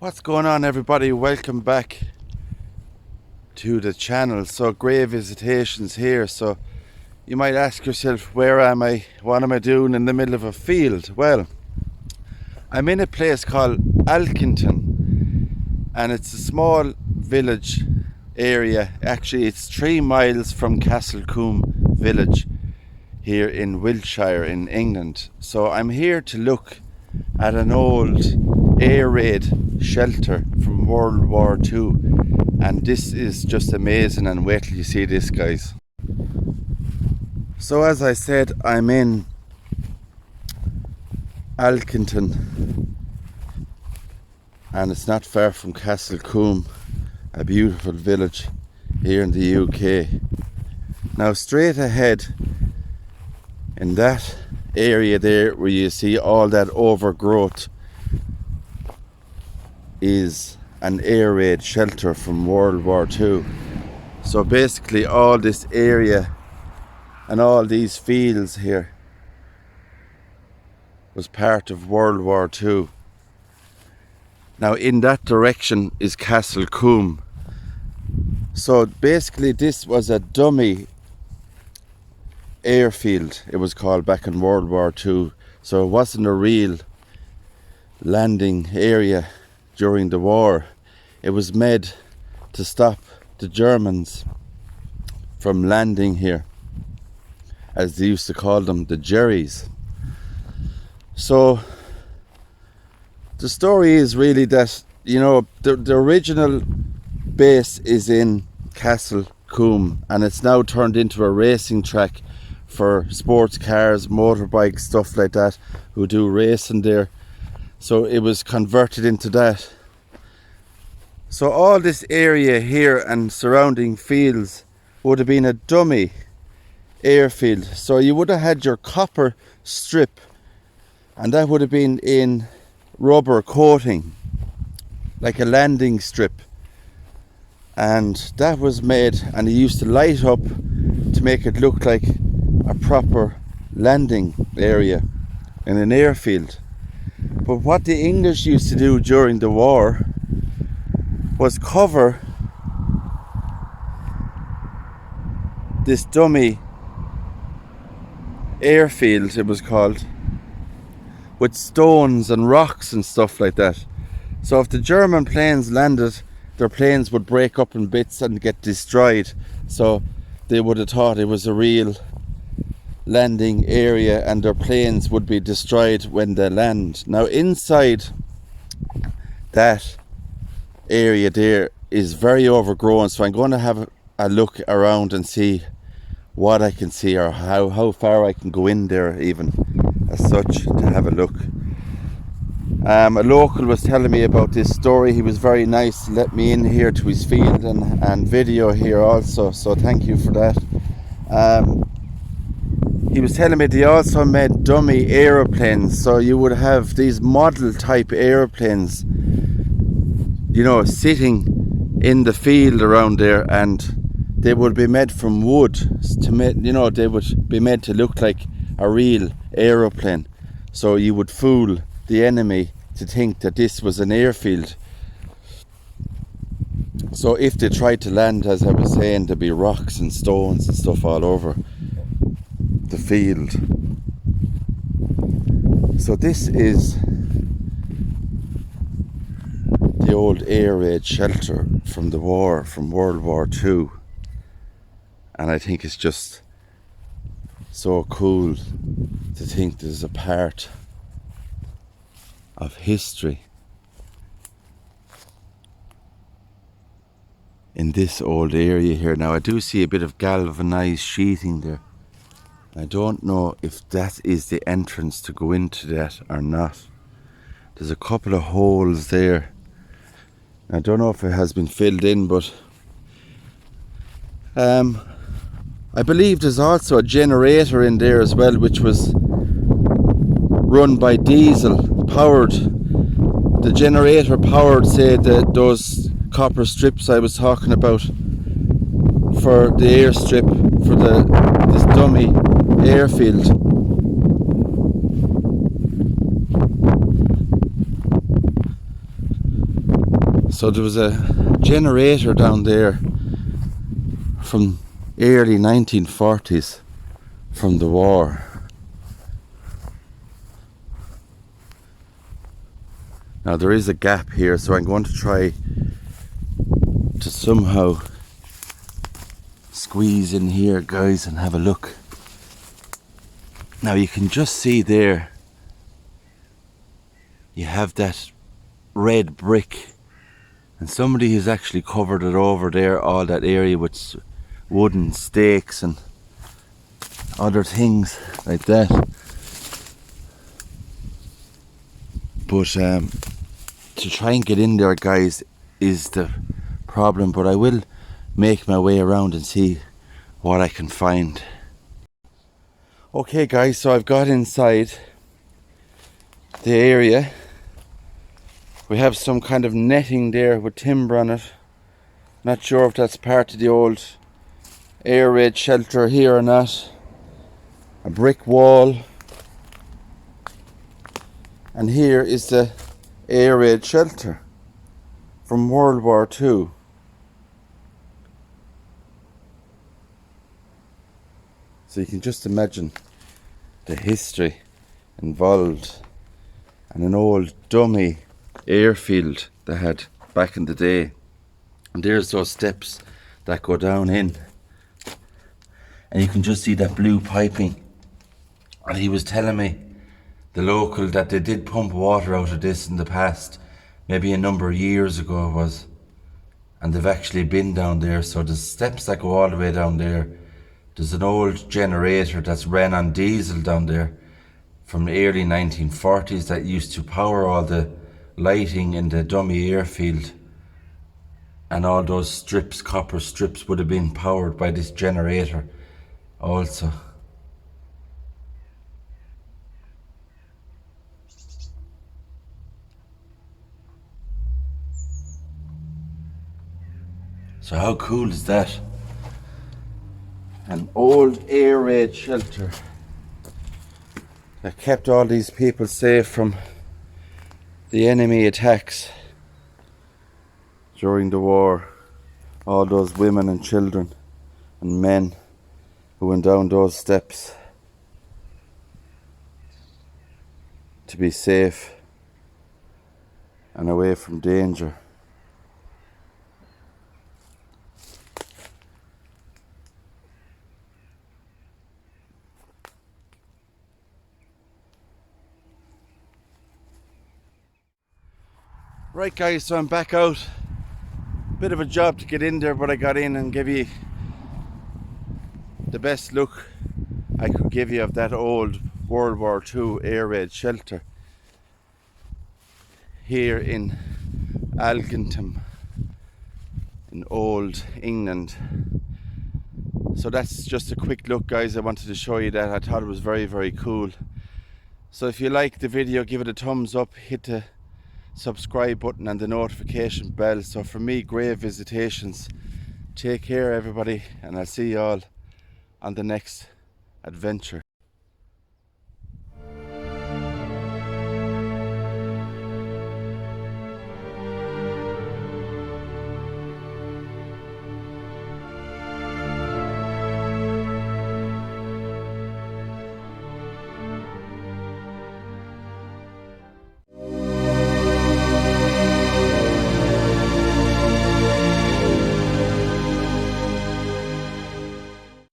What's going on, everybody? Welcome back to the channel. So great visitations here. So you might ask yourself, where am I? What am I doing in the middle of a field? Well, I'm in a place called Alkinton, and it's a small village area. Actually, it's 3 miles from Castlecombe village here in Wiltshire in England. So I'm here to look at an old air raid shelter from World War II, and this is just amazing, and wait till you see this, guys. So as I said, I'm in Alkinton, and it's not far from Castlecombe, a beautiful village here in the UK. Now straight ahead in that area there where you see all that overgrowth is an air raid shelter from World War II. So basically all this area and all these fields here was part of World War II. Now in that direction is Castlecombe. So basically this was a dummy airfield, it was called, back in World War II. So it wasn't a real landing area during the war. It was made to stop the Germans from landing here, as they used to call them, the Jerrys. So the story is really that, you know, the original base is in Castlecombe, and it's now turned into a racing track for sports cars, motorbikes, stuff like that, who do racing there. So it was converted into that. So all this area here and surrounding fields would have been a dummy airfield. So you would have had your copper strip, and that would have been in rubber coating, like a landing strip. And that was made, and it used to light up to make it look like a proper landing area in an airfield. But what the English used to do during the war was cover this dummy airfield, it was called, with stones and rocks and stuff like that. So if the German planes landed, their planes would break up in bits and get destroyed. So they would have thought it was a real landing area, and their planes would be destroyed when they land. Now inside that area there is very overgrown, so I'm going to have a look around and see what I can see, or how far I can go in there even as such to have a look. A local was telling me about this story. He was very nice to let me in here to his field and video here also, so thank you for that. He was telling me they also made dummy aeroplanes, so you would have these model type aeroplanes, you know, sitting in the field around there, and they would be made from wood to make, you know, they would be made to look like a real aeroplane. So you would fool the enemy to think that this was an airfield. So if they tried to land, as I was saying, there'd be rocks and stones and stuff all over the field. So this is the old air raid shelter from the war, from World War II, and I think it's just so cool to think there's a part of history in this old area here. Now I do see a bit of galvanized sheeting there. I don't know if that is the entrance to go into that or not. There's a couple of holes there. I don't know if it has been filled in, but I believe there's also a generator in there as well, which was run by diesel powered. The generator powered, say, those copper strips I was talking about for the airstrip for this dummy airfield. So there was a generator down there from early 1940s from the war. Now there is a gap here, so I'm going to try to somehow squeeze in here, guys, and have a look. Now you can just see there, you have that red brick, and somebody has actually covered it over there, all that area with wooden stakes and other things like that. But to try and get in there, guys, is the problem, but I will make my way around and see what I can find. Okay guys, so I've got inside the area. We have some kind of netting there with timber on it. Not sure if that's part of the old air raid shelter here or not. A brick wall. And here is the air raid shelter from World War II. So you can just imagine the history involved, and an old dummy airfield they had back in the day. And there's those steps that go down in, and you can just see that blue piping. And he was telling me, the local, that they did pump water out of this in the past, maybe a number of years ago it was, and they've actually been down there. So there's steps that go all the way down there. There's an old generator that's ran on diesel down there from the early 1940s that used to power all the lighting in the dummy airfield, and all those strips, copper strips, would have been powered by this generator also. So how cool is that? An old air raid shelter that kept all these people safe from the enemy attacks during the war. All those women and children and men who went down those steps to be safe and away from danger. Right guys, so I'm back out. Bit of a job to get in there, but I got in and give you the best look I could give you of that old World War II air raid shelter here in Algenham in old England. So that's just a quick look, guys. I wanted to show you that. I thought it was very, very cool. So if you like the video, give it a thumbs up, hit the subscribe button and the notification bell. So for me, grave visitations. Take care everybody, and I'll see you all on the next adventure.